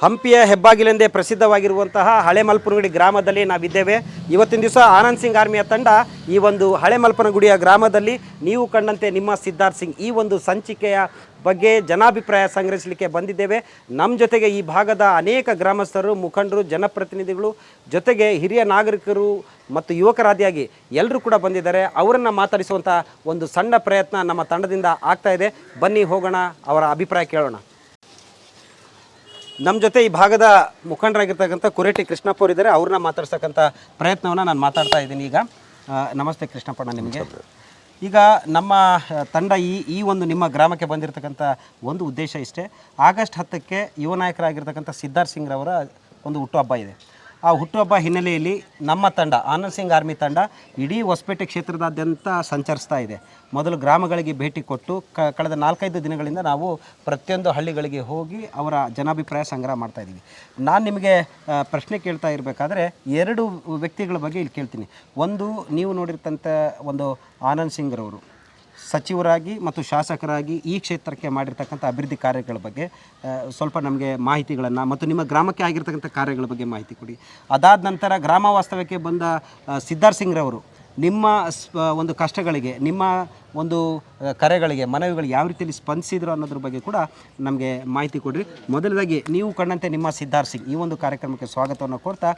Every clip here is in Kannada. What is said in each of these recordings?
ಹಂಪಿಯ ಹೆಬ್ಬಾಗಿಲೆಂದೇ ಪ್ರಸಿದ್ಧವಾಗಿರುವಂತಹ ಹಳೆ ಮಲ್ಪನಗುಡಿ ಗ್ರಾಮದಲ್ಲಿ ನಾವಿದ್ದೇವೆ. ಇವತ್ತಿನ ದಿವಸ ಆನಂದ್ ಸಿಂಗ್ ಆರ್ಮಿಯ ತಂಡ ಈ ಒಂದು ಹಳೆ ಮಲ್ಪನಗುಡಿಯ ಗ್ರಾಮದಲ್ಲಿ ನೀವು ಕಂಡಂತೆ ನಿಮ್ಮ ಸಿದ್ಧಾರ್ಥ್ ಸಿಂಗ್ ಈ ಒಂದು ಸಂಚಿಕೆಯ ಬಗ್ಗೆ ಜನಾಭಿಪ್ರಾಯ ಸಂಗ್ರಹಿಸಲಿಕ್ಕೆ ಬಂದಿದ್ದೇವೆ. ನಮ್ಮ ಜೊತೆಗೆ ಈ ಭಾಗದ ಅನೇಕ ಗ್ರಾಮಸ್ಥರು, ಮುಖಂಡರು, ಜನಪ್ರತಿನಿಧಿಗಳು, ಜೊತೆಗೆ ಹಿರಿಯ ನಾಗರಿಕರು ಮತ್ತು ಯುವಕರಾದಿಯಾಗಿ ಎಲ್ಲರೂ ಕೂಡ ಬಂದಿದ್ದಾರೆ. ಅವರನ್ನು ಮಾತಾಡಿಸುವಂಥ ಒಂದು ಸಣ್ಣ ಪ್ರಯತ್ನ ನಮ್ಮ ತಂಡದಿಂದ ಆಗ್ತಾ ಇದೆ. ಬನ್ನಿ ಹೋಗೋಣ, ಅವರ ಅಭಿಪ್ರಾಯ ಕೇಳೋಣ. ನಮ್ಮ ಜೊತೆ ಈ ಭಾಗದ ಮುಖಂಡರಾಗಿರ್ತಕ್ಕಂಥ ಕುರೇಟಿ ಕೃಷ್ಣಪ್ಪ ಅವರು ಇದ್ದಾರೆ. ಅವ್ರನ್ನ ಮಾತಾಡ್ಸಕ್ಕಂಥ ಪ್ರಯತ್ನವನ್ನು ನಾನು ಮಾತಾಡ್ತಾ ಇದ್ದೀನಿ ಈಗ. ನಮಸ್ತೆ ಕೃಷ್ಣಪ್ಪಣ್ಣ ನಿಮಗೆ. ಈಗ ನಮ್ಮ ತಂಡ ಈ ಒಂದು ನಿಮ್ಮ ಗ್ರಾಮಕ್ಕೆ ಬಂದಿರತಕ್ಕಂಥ ಒಂದು ಉದ್ದೇಶ ಇಷ್ಟೇ. ಆಗಸ್ಟ್ 10ಕ್ಕೆ ಯುವ ನಾಯಕರಾಗಿರ್ತಕ್ಕಂಥ ಸಿದ್ಧಾರ್ಥ್ ಸಿಂಗ್ರವರ ಒಂದು ಹುಟ್ಟುಹಬ್ಬ ಇದೆ. ಆ ಹುಟ್ಟುಹಬ್ಬ ಹಿನ್ನೆಲೆಯಲ್ಲಿ ನಮ್ಮ ತಂಡ ಆನಂದ್ ಸಿಂಗ್ ಆರ್ಮಿ ತಂಡ ಇಡೀ ಹೊಸಪೇಟೆ ಕ್ಷೇತ್ರದಾದ್ಯಂತ ಸಂಚರಿಸ್ತಾ ಇದೆ. ಮೊದಲು ಗ್ರಾಮಗಳಿಗೆ ಭೇಟಿ ಕೊಟ್ಟು ಕಳೆದ 4-5 ದಿನಗಳಿಂದ ನಾವು ಪ್ರತಿಯೊಂದು ಹಳ್ಳಿಗಳಿಗೆ ಹೋಗಿ ಅವರ ಜನಾಭಿಪ್ರಾಯ ಸಂಗ್ರಹ ಮಾಡ್ತಾ ಇದ್ದೀವಿ. ನಾನು ನಿಮಗೆ ಪ್ರಶ್ನೆ ಕೇಳ್ತಾ ಇರಬೇಕಾದ್ರೆ 2 ವ್ಯಕ್ತಿಗಳ ಬಗ್ಗೆ ಇಲ್ಲಿ ಕೇಳ್ತೀನಿ. ಒಂದು, ನೀವು ನೋಡಿರ್ತಂಥ ಒಂದು ಆನಂದ್ ಸಿಂಗ್ರವರು ಸಚಿವರಾಗಿ ಮತ್ತು ಶಾಸಕರಾಗಿ ಈ ಕ್ಷೇತ್ರಕ್ಕೆ ಮಾಡಿರ್ತಕ್ಕಂಥ ಅಭಿವೃದ್ಧಿ ಕಾರ್ಯಗಳ ಬಗ್ಗೆ ಸ್ವಲ್ಪ ನಮಗೆ ಮಾಹಿತಿಗಳನ್ನು ಮತ್ತು ನಿಮ್ಮ ಗ್ರಾಮಕ್ಕೆ ಆಗಿರ್ತಕ್ಕಂಥ ಕಾರ್ಯಗಳ ಬಗ್ಗೆ ಮಾಹಿತಿ ಕೊಡಿ. ಅದಾದ ನಂತರ ಗ್ರಾಮ ವಾಸ್ತವ್ಯಕ್ಕೆ ಬಂದ ಸಿದ್ಧಾರ್ಥ್ ಸಿಂಗ್ರವರು ನಿಮ್ಮ ಒಂದು ಕಷ್ಟಗಳಿಗೆ, ನಿಮ್ಮ ಒಂದು ಕರೆಗಳಿಗೆ, ಮನವಿಗಳಿಗೆ ಯಾವ ರೀತಿಯಲ್ಲಿ ಸ್ಪಂದಿಸಿದ್ರು ಅನ್ನೋದ್ರ ಬಗ್ಗೆ ಕೂಡ ನಮಗೆ ಮಾಹಿತಿ ಕೊಡಿರಿ. ಮೊದಲದಾಗಿ ನೀವು ಕಂಡಂತೆ ನಿಮ್ಮ ಸಿದ್ಧಾರ್ಥ್ ಸಿಂಗ್ ಈ ಒಂದು ಕಾರ್ಯಕ್ರಮಕ್ಕೆ ಸ್ವಾಗತವನ್ನು ಕೋರ್ತಾ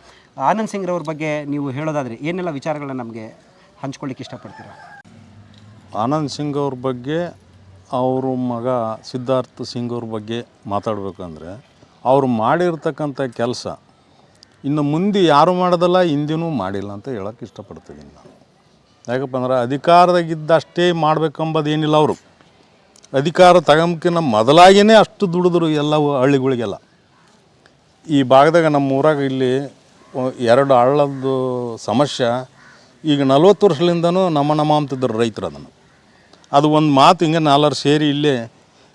ಆನಂದ್ ಸಿಂಗ್ರವ್ರ ಬಗ್ಗೆ ನೀವು ಹೇಳೋದಾದರೆ ಏನೆಲ್ಲ ವಿಚಾರಗಳನ್ನ ನಮಗೆ ಹಂಚ್ಕೊಳ್ಳಿಕ್ಕೆ ಇಷ್ಟಪಡ್ತೀರಾ? ಆನಂದ್ ಸಿಂಗ್ ಅವ್ರ ಬಗ್ಗೆ, ಅವ್ರ ಮಗ ಸಿದ್ಧಾರ್ಥ್ ಸಿಂಗ್ ಅವ್ರ ಬಗ್ಗೆ ಮಾತಾಡಬೇಕಂದ್ರೆ ಅವರು ಮಾಡಿರ್ತಕ್ಕಂಥ ಕೆಲಸ ಇನ್ನು ಮುಂದೆ ಯಾರು ಮಾಡೋದಲ್ಲ, ಹಿಂದಿನೂ ಮಾಡಿಲ್ಲ ಅಂತ ಹೇಳೋಕ್ಕೆ ಇಷ್ಟಪಡ್ತಿದ್ದೀನಿ ನಾನು. ಯಾಕಪ್ಪ ಅಂದ್ರೆ ಅಧಿಕಾರದಾಗಿದ್ದಷ್ಟೇ ಮಾಡ್ಬೇಕಂಬುದೇನಿಲ್ಲ. ಅವರು ಅಧಿಕಾರ ತಗೊಂಬಕಿನ್ನ ಮೊದಲಾಗಿಯೇ ಅಷ್ಟು ದುಡಿದ್ರು ಎಲ್ಲ ಹಳ್ಳಿಗಳಿಗೆಲ್ಲ. ಈ ಭಾಗದಾಗ ನಮ್ಮ ಊರಾಗ ಇಲ್ಲಿ 2 ಹಳ್ಳದ್ದು ಸಮಸ್ಯೆ ಈಗ 40 ವರ್ಷದಿಂದನೂ ನಮ್ಮ ಅಂತಿದ್ರು ರೈತರು. ಅದನ್ನು ಅದು ಒಂದು ಮಾತು ಹಿಂಗೆ 4 ಸೇರಿ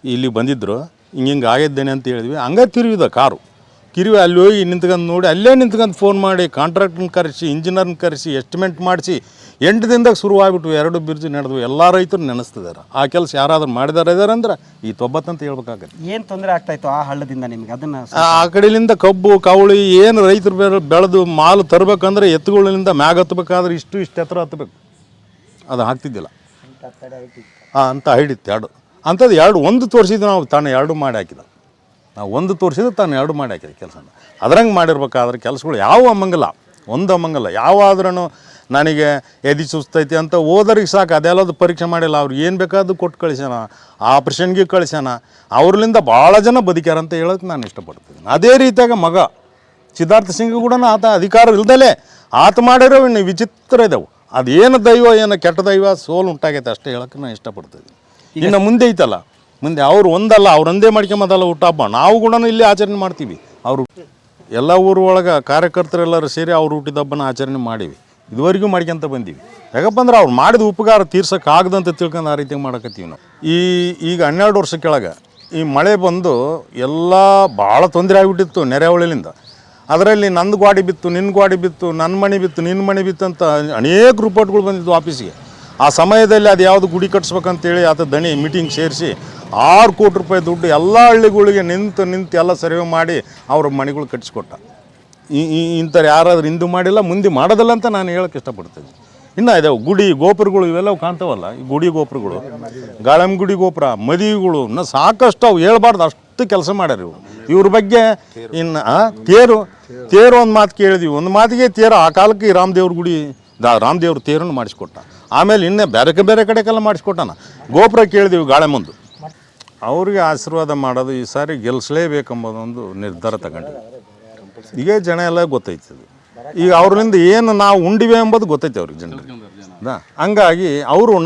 ಇಲ್ಲಿ ಬಂದಿದ್ದರು, ಹಿಂಗೆ ಆಗಿದ್ದೇನೆ ಅಂತ ಹೇಳಿದ್ವಿ. ಹಂಗೆ ತಿರುವಿದ ಕಾರು ಕಿರಿವಿ ಅಲ್ಲಿ ಹೋಗಿ ನಿಂತ್ಕೊಂಡು ನೋಡಿ, ಅಲ್ಲೇ ನಿಂತ್ಕೊಂಡು ಫೋನ್ ಮಾಡಿ ಕಾಂಟ್ರಾಕ್ಟ್ರನ್ನ ಕರೆಸಿ, ಇಂಜಿನಿಯರ್ನ ಕರೆಸಿ, ಎಸ್ಟಿಮೇಟ್ ಮಾಡಿಸಿ 8 ದಿನದಾಗ ಶುರುವಾಗ್ಬಿಟ್ಟು 2 ಬ್ರಿಡ್ಜ್ ನಡೆದ್ವು. ಎಲ್ಲ ರೈತರು ನೆನೆಸ್ತಿದ್ದಾರೆ. ಆ ಕೆಲಸ ಯಾರಾದ್ರೂ ಮಾಡಿದಾರೆ ಅಂದ್ರೆ ಈ ತೊಬ್ಬತ್ತು ಅಂತ ಹೇಳ್ಬೇಕಾಗತ್ತೆ. ಏನು ತೊಂದರೆ ಆಗ್ತಾಯಿತ್ತು ಆ ಹಳ್ಳದಿಂದ ನಿಮಗೆ? ಅದನ್ನು ಆ ಕಡೆಯಿಂದ ಕಬ್ಬು ಕವಳಿ ಏನು ರೈತರು ಬೆಳೆದು ಮಾಲು ತರಬೇಕಂದ್ರೆ ಎತ್ತುಗಳಿಂದ ಮ್ಯಾಗ ಹತ್ತಬೇಕಾದ್ರೆ ಇಷ್ಟು ಎತ್ತರ ಹತ್ತಬೇಕು. ಅದು ಆಗ್ತಿದ್ದಿಲ್ಲ. ಅಂತ ಹಿಡಿತು 2 ಅಂಥದ್ದು 1 ತೋರಿಸಿದ್ದು ನಾವು ತಾನು 2 ಮಾಡಿ ಹಾಕಿದ. ನಾವು 1 ತೋರಿಸಿದ್ದು ತಾನು 2 ಮಾಡಿ ಹಾಕಿದ ಕೆಲಸ. ಅದ್ರಂಗೆ ಮಾಡಿರ್ಬೇಕಾದ್ರೆ ಕೆಲಸಗಳು ಯಾವ ಅಮ್ಮಂಗಿಲ್ಲ, ಒಂದು ಅಮ್ಮಂಗಿಲ್ಲ. ಯಾವಾದ್ರೂ ನನಗೆ ಎದಿ ಸುಸ್ತೈತಿ ಅಂತ ಹೋದ್ರಿಗೆ ಸಾಕು, ಅದೆಲ್ಲದು ಪರೀಕ್ಷೆ ಮಾಡಿಲ್ಲ. ಅವ್ರು ಏನು ಬೇಕಾದ್ರು ಕೊಟ್ಟು ಕಳಿಸ್ಯಾನ, ಆಪ್ರೇಷನ್ಗೆ ಕಳಿಸ್ಯಾನ. ಅವ್ರಲಿಂದ ಭಾಳ ಜನ ಬದುಕ್ಯಾರ ಅಂತ ಹೇಳೋಕ್ಕೆ ನಾನು ಇಷ್ಟಪಡ್ತೀನಿ. ಅದೇ ರೀತಿಯಾಗ ಮಗ ಸಿದ್ಧಾರ್ಥ್ ಸಿಂಗ್ ಕೂಡ ಆತ ಅಧಿಕಾರ ಇಲ್ದಲೇ ಆತ ಮಾಡಿರೋ ಇನ್ನು ವಿಚಿತ್ರ ಇದ್ದಾವೆ. ಅದೇನು ದೈವ, ಏನು ಕೆಟ್ಟ ದೈವ ಸೋಲು ಉಂಟಾಗೈತೆ ಅಷ್ಟೇ ಹೇಳೋಕ್ಕೆ ನಾನು ಇಷ್ಟಪಡ್ತೀನಿ. ಇನ್ನು ಮುಂದೆ ಐತಲ್ಲ, ಮುಂದೆ ಅವ್ರು ಒಂದಲ್ಲ, ಅವ್ರೊಂದೇ ಮಾಡ್ಕೊಂಬದಲ್ಲ ಹುಟ್ಟಹಬ್ಬ. ನಾವು ಕೂಡ ಇಲ್ಲಿ ಆಚರಣೆ ಮಾಡ್ತೀವಿ. ಅವರು ಎಲ್ಲ ಊರ ಒಳಗೆ ಕಾರ್ಯಕರ್ತರೆಲ್ಲರೂ ಸೇರಿ ಅವ್ರು ಹುಟ್ಟಿದ ಹಬ್ಬನ ಆಚರಣೆ ಮಾಡೀವಿ. ಇದುವರೆಗೂ ಮಾಡ್ಕೊಂತ ಬಂದೀವಿ. ಯಾಕಪ್ಪ ಅಂದ್ರೆ ಅವ್ರು ಮಾಡಿದ ಉಪಕಾರ ತೀರ್ಸೋಕ್ಕಾಗದಂತ ತಿಳ್ಕೊಂಡು ಆ ರೀತಿ ಮಾಡಕತ್ತೀವಿ ನಾವು. ಈಗ 12 ವರ್ಷ ಕೆಳಗೆ ಈ ಮಳೆ ಬಂದು ಎಲ್ಲ ಭಾಳ ತೊಂದರೆ ಆಗಿಬಿಟ್ಟಿತ್ತು ನೆರೆಹೊಳೆಯಿಂದ. ಅದರಲ್ಲಿ ನಂದು ಗಾಡಿ ಬಿತ್ತು, ನಿನ್ನ ಗಾಡಿ ಬಿತ್ತು, ನನ್ನ ಮನೆ ಬಿತ್ತು, ನಿನ್ನ ಮನೆ ಬಿತ್ತು ಅಂತ ಅನೇಕ ರಿಪೋರ್ಟ್ಗಳು ಬಂದಿದ್ದು ಆಫೀಸಿಗೆ. ಆ ಸಮಯದಲ್ಲಿ ಅದು ಯಾವುದು ಗುಡಿ ಕಟ್ಸ್ಬೇಕಂತೇಳಿ ಆತ ದಣಿ ಮೀಟಿಂಗ್ ಸೇರಿಸಿ 6 ಕೋಟಿ ರೂಪಾಯಿ ದುಡ್ಡು ಎಲ್ಲ ಹಳ್ಳಿಗಳಿಗೆ ನಿಂತು ಎಲ್ಲ ಸರ್ವೆ ಮಾಡಿ ಅವ್ರ ಮನೆಗಳು ಕಟ್ಟಿಸ್ಕೊಟ್ಟ. ಇಂಥವ್ರು ಯಾರಾದ್ರೂ ಹಿಂದೂ ಮಾಡಿಲ್ಲ, ಮುಂದೆ ಮಾಡೋದಿಲ್ಲ ಅಂತ ನಾನು ಹೇಳೋಕ್ಕೆ ಇಷ್ಟಪಡ್ತೀನಿ. ಇನ್ನು ಇದಾವೆ ಗುಡಿ ಗೋಪುರಗಳು, ಇವೆಲ್ಲವು ಕಾಣ್ತಾವಲ್ಲ, ಈ ಗುಡಿ ಗೋಪುರಗಳು, ಗಾಳಮ್ಮ ಗುಡಿ ಗೋಪುರ, ಮದುವೆಗಳು, ಇನ್ನೂ ಸಾಕಷ್ಟು ಅವು ಹೇಳ್ಬಾರ್ದು ಅಷ್ಟು ಕೆಲಸ ಮಾಡ್ಯಾರ ಇವರು. ಇವ್ರ ಬಗ್ಗೆ ಇನ್ನು ತೇರು ಒಂದು ಮಾತು ಕೇಳಿದ್ವಿ. ಒಂದು ಮಾತಿಗೆ ತೇರು ಆ ಕಾಲಕ್ಕೆ ರಾಮದೇವ್ರ ಗುಡಿ ರಾಮದೇವ್ರ ತೇರನ್ನು ಮಾಡಿಸ್ಕೊಟ್ಟ. ಆಮೇಲೆ ಇನ್ನೇ ಬೇರೆ ಕಡೆಗೆಲ್ಲ ಮಾಡಿಸ್ಕೊಟ್ಟಾನ. ಗೋಪುರ ಕೇಳಿದೀವಿ ಗಾಳೆಮಂದು. ಅವ್ರಿಗೆ ಆಶೀರ್ವಾದ ಮಾಡೋದು ಈ ಸಾರಿ ಗೆಲ್ಲಿಸಲೇಬೇಕೆಂಬುದೊಂದು ನಿರ್ಧಾರ ತಗೊಂಡಿವಿ. ಈಗ ಜನ ಎಲ್ಲ ಗೊತ್ತೈತದು. ಈಗ ಅವ್ರಿಂದ ಏನು ನಾವು ಉಂಡಿವೆ ಎಂಬುದು ಗೊತ್ತೈತೆ ಅವ್ರಿಗೆ ಜನರಿಗೆ. ಹಂಗಾಗಿ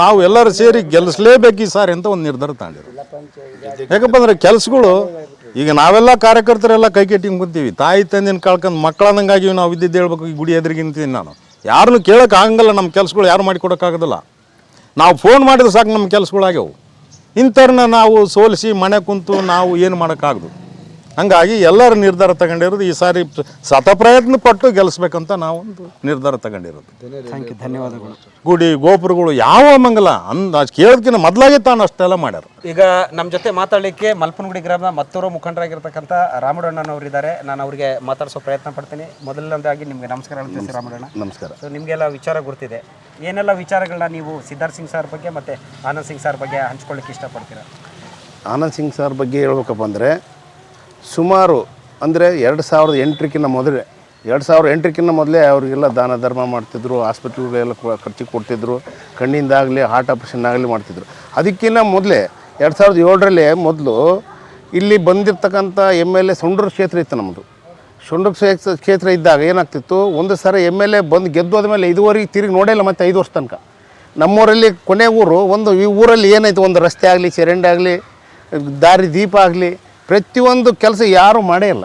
ನಾವು ಎಲ್ಲರೂ ಸೇರಿ ಗೆಲ್ಲಿಸಲೇಬೇಕು ಈ ಸಾರಿ ಅಂತ ಒಂದು ನಿರ್ಧಾರ ತಗೊಂಡಿರು. ಯಾಕಪ್ಪ ಅಂದ್ರೆ ಕೆಲಸಗಳು ಈಗ ನಾವೆಲ್ಲ ಕಾರ್ಯಕರ್ತರೆಲ್ಲ ಕೈ ಕೆಟ್ಟಿಂಗ್ ಕುಂತೀವಿ. ತಾಯಿ ತಂದಿನ ಕಳ್ಕೊಂಡು ಮಕ್ಕಳನ್ನಂಗಾಗಿ ನಾವು ಇದ್ದಿದ್ದು ಹೇಳ್ಬೇಕು. ಈ ಗುಡಿ ಎದುರಿಗೆ ನಿಂತೀನಿ ನಾನು. ಯಾರನ್ನು ಕೇಳೋಕೆ ಆಗಂಗಿಲ್ಲ. ನಮ್ಮ ಕೆಲಸಗಳು ಯಾರು ಮಾಡಿಕೊಡೋಕ್ಕಾಗೋದಿಲ್ಲ. ನಾವು ಫೋನ್ ಮಾಡಿದ್ರೆ ಸಾಕು ನಮ್ಮ ಕೆಲಸಗಳಾಗ್ಯವು. ಇಂಥವ್ರನ್ನ ನಾವು ಸೋಲಿಸಿ ಮನೆ ಕುಂತು ನಾವು ಏನು ಮಾಡೋಕ್ಕಾಗದು. ಹಂಗಾಗಿ ಎಲ್ಲರೂ ನಿರ್ಧಾರ ತಗೊಂಡಿರೋದು ಈ ಸಾರಿ ಪ್ರಯತ್ನ ಪಟ್ಟು ಗೆಲ್ಲಿಸ್ಬೇಕಂತ ನಾವೊಂದು ನಿರ್ಧಾರ ತಗೊಂಡಿರೋದು. ಥ್ಯಾಂಕ್ ಯು, ಧನ್ಯವಾದಗಳು. ಗುಡಿ ಗೋಪುರಗಳು ಯಾವ ಮಂಗಲ ಕೇಳೋದಕ್ಕಿಂತ ಮೊದಲಾಗೆ ತಾನು ಅಷ್ಟೆಲ್ಲ ಮಾಡ್ಯಾರ. ಈಗ ನಮ್ಮ ಜೊತೆ ಮಾತಾಡಲಿಕ್ಕೆ ಮಲ್ಪನಗುಡಿ ಗ್ರಾಮದ ಮತ್ತೂರು ಮುಖಂಡರಾಗಿರ್ತಕ್ಕಂಥ ರಾಮುಡಣ್ಣನವರಿದ್ದಾರೆ. ನಾನು ಅವರಿಗೆ ಮಾತಾಡಿಸೋ ಪ್ರಯತ್ನ ಪಡ್ತೀನಿ. ಮೊದಲನೇದಾಗಿ ನಿಮಗೆ ನಮಸ್ಕಾರ ಹೇಳ್ತೀನಿ ರಾಮುಡಣ್ಣ. ನಮಸ್ಕಾರ. ಸೊ ನಿಮಗೆಲ್ಲ ವಿಚಾರ ಗೊತ್ತಿದೆ, ಏನೆಲ್ಲ ವಿಚಾರಗಳನ್ನ ನೀವು ಸಿದ್ಧಾರ್ಥ್ ಸಿಂಗ್ ಸರ್ ಬಗ್ಗೆ ಮತ್ತು ಆನಂದ್ ಸಿಂಗ್ ಸರ್ ಬಗ್ಗೆ ಹಂಚ್ಕೊಳ್ಳಿಕ್ಕೆ ಇಷ್ಟಪಡ್ತೀರಾ? ಆನಂದ್ ಸಿಂಗ್ ಸರ್ ಬಗ್ಗೆ ಹೇಳ್ಬೇಕಪ್ಪ ಅಂದರೆ ಸುಮಾರು ಅಂದರೆ 2008 ಮೊದಲೇ 2008 ಮೊದಲೇ ಅವರಿಗೆಲ್ಲ ದಾನ ಧರ್ಮ ಮಾಡ್ತಿದ್ರು, ಹಾಸ್ಪಿಟ್ಲ್ಗಳೆಲ್ಲ ಖರ್ಚಿಗೆ ಕೊಡ್ತಿದ್ರು, ಕಣ್ಣಿಂದಾಗಲಿ ಹಾರ್ಟ್ ಆಪ್ರೇಷನ್ ಆಗಲಿ ಮಾಡ್ತಿದ್ರು. ಅದಕ್ಕಿಂತ ಮೊದಲೇ 2007 ಮೊದಲು ಇಲ್ಲಿ ಬಂದಿರತಕ್ಕಂಥ MLA ಸೊಂಡೂರು ಕ್ಷೇತ್ರ ಇತ್ತು ನಮ್ಮದು. ಸೊಂಡೂರು ಕ್ಷೇತ್ರ ಇದ್ದಾಗ ಏನಾಗ್ತಿತ್ತು, ಒಂದು ಸರಿ MLA ಬಂದು ಗೆದ್ದು ಆದಮೇಲೆ ಇದುವರೆಗೆ ತಿರುಗಿ ನೋಡೇ ಇಲ್ಲ. ಮತ್ತು 5 ವರ್ಷ ತನಕ ನಮ್ಮೂರಲ್ಲಿ ಕೊನೆ ಊರು ಒಂದು, ಈ ಊರಲ್ಲಿ ಏನಾಯ್ತು, ಒಂದು ರಸ್ತೆ ಆಗಲಿ, ಚರಂಡಿ ಆಗಲಿ, ದಾರಿ ದೀಪ ಆಗಲಿ, ಪ್ರತಿಯೊಂದು ಕೆಲಸ ಯಾರೂ ಮಾಡೇ ಇಲ್ಲ.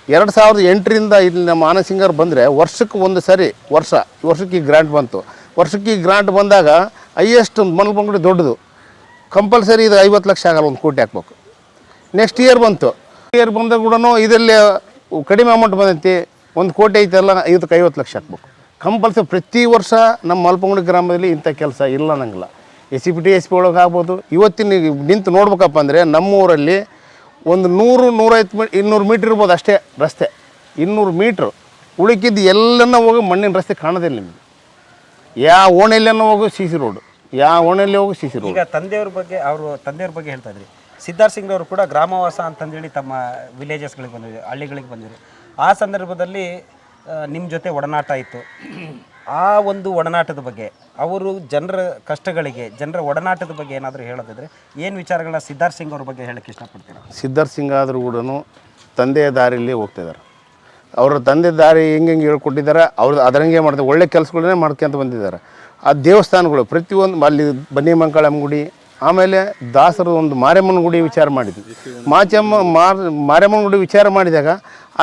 2008 ಇಲ್ಲಿ ನಮ್ಮ ಆನಂದ್ ಸಿಂಗರ್ ಬಂದರೆ ವರ್ಷಕ್ಕೆ ಒಂದು ಸರಿ ವರ್ಷಕ್ಕೆ ಈ ಗ್ರಾಂಟ್ ಬಂತು. ವರ್ಷಕ್ಕೆ ಈ ಗ್ರಾಂಟ್ ಬಂದಾಗ ಹೈಯೆಸ್ಟ್ ಮಲ್ಪನಗುಡಿ ದೊಡ್ಡದು, ಕಂಪಲ್ಸರಿ ಇದು 50 ಲಕ್ಷ ಆಗಲ್ಲ, 1 ಕೋಟಿ ಹಾಕ್ಬೇಕು. ನೆಕ್ಸ್ಟ್ ಇಯರ್ ಬಂತು. ಇಯರ್ ಬಂದಾಗ ಕೂಡ ಇದರಲ್ಲಿ ಕಡಿಮೆ ಅಮೌಂಟ್ ಬಂದೈತಿ, 1 ಕೋಟಿ ಐತಲ್ಲ, 50 ಲಕ್ಷ ಹಾಕ್ಬೇಕು ಕಂಪಲ್ಸರಿ. ಪ್ರತಿ ವರ್ಷ ನಮ್ಮ ಮಲ್ಪನಗುಡಿ ಗ್ರಾಮದಲ್ಲಿ ಇಂಥ ಕೆಲಸ ಇಲ್ಲ ಅನ್ನಂಗಿಲ್ಲ. SCPT SP ಒಳಗೆ ಆಗ್ಬೋದು. ಇವತ್ತಿನ ನಿಂತು ನೋಡ್ಬೇಕಪ್ಪ ಅಂದರೆ ನಮ್ಮೂರಲ್ಲಿ ಒಂದು 100-150-200 ಮೀಟ್ರ್ ಇರ್ಬೋದು ಅಷ್ಟೇ ರಸ್ತೆ, 200 ಮೀಟ್ರ್. ಉಳಿಕಿದ್ದು ಎಲ್ಲನ್ನ ಹೋಗಿ ಮಣ್ಣಿನ ರಸ್ತೆ ಕಾಣೋದಿಲ್ಲ ನಿಮಗೆ. ಯಾವ ಓಣೆಲ್ಲನ್ನ ಹೋಗೋ CC ರೋಡು, ಯಾವ ಓಣೆಯಲ್ಲಿ ಹೋಗೋ CC ರೋಡ್. ಈಗ ತಂದೆಯವ್ರ ಬಗ್ಗೆ ಹೇಳ್ತಾ ಇದ್ರಿ. ಸಿದ್ಧಾರ್ಥ್ ಸಿಂಗ್ ಅವರು ಕೂಡ ಗ್ರಾಮವಾಸ ಅಂತಂದೇಳಿ ತಮ್ಮ ವಿಲೇಜಸ್ಗಳಿಗೆ ಬಂದಿದ್ರು, ಹಳ್ಳಿಗಳಿಗೆ ಬಂದಿದ್ರು. ಆ ಸಂದರ್ಭದಲ್ಲಿ ನಿಮ್ಮ ಜೊತೆ ಒಡನಾಟ ಇತ್ತು. ಆ ಒಂದು ಒಡನಾಟದ ಬಗ್ಗೆ, ಅವರು ಜನರ ಕಷ್ಟಗಳಿಗೆ, ಜನರ ಒಡನಾಟದ ಬಗ್ಗೆ ಏನಾದರೂ ಹೇಳೋದಿದ್ರೆ ಏನು ವಿಚಾರಗಳನ್ನ ಸಿದ್ಧಾರ್ಥ್ ಸಿಂಗ್ ಅವ್ರ ಬಗ್ಗೆ ಹೇಳಕ್ಕೆ ಇಷ್ಟಪಡ್ತೀರಾ? ಸಿದ್ಧಾರ್ಥ್ ಸಿಂಗ್ ಆದರೂ ಕೂಡ ತಂದೆಯ ದಾರಿಯಲ್ಲಿ ಹೋಗ್ತಿದ್ದಾರೆ. ಅವರ ತಂದೆ ದಾರಿ ಹೆಂಗೆ ಹೇಳ್ಕೊಟ್ಟಿದ್ದಾರೆ, ಅವ್ರು ಅದರಂಗೆ ಮಾಡ್ತಾರೆ. ಒಳ್ಳೆ ಕೆಲಸಗಳನ್ನೇ ಮಾಡ್ಕೊಂತ ಬಂದಿದ್ದಾರೆ. ಆ ದೇವಸ್ಥಾನಗಳು ಪ್ರತಿಯೊಂದು, ಅಲ್ಲಿ ಬನ್ನಿ ಮಂಕಳಮ್ಮ ಗುಡಿ, ಆಮೇಲೆ ದಾಸರು ಒಂದು ಮಾರಿಯಮ್ಮನ ಗುಡಿ ವಿಚಾರ ಮಾಡಿದ್ವಿ. ಮಾರಿಯಮ್ಮನ ಗುಡಿ ವಿಚಾರ ಮಾಡಿದಾಗ